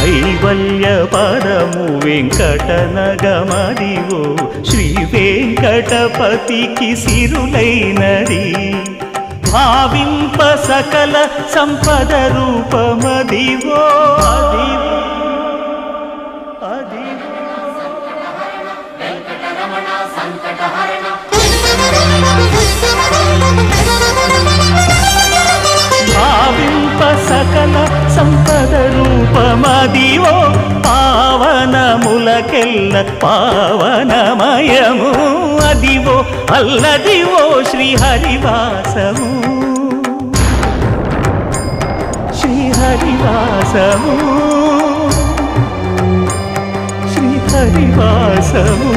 కైవల్య పదము వెంకటనగమదివో శ్రీ వెంకటపతికి సిరులైనది భావింప సకల సంపద రూపమదివో అదివో అదివో భావింప సకల సంపద రూపమదివో పావనములకెల్ల పావనమయము అదివో అల్లదివో శ్రీహరివాసము శ్రీహరివాసము శ్రీహరివాసము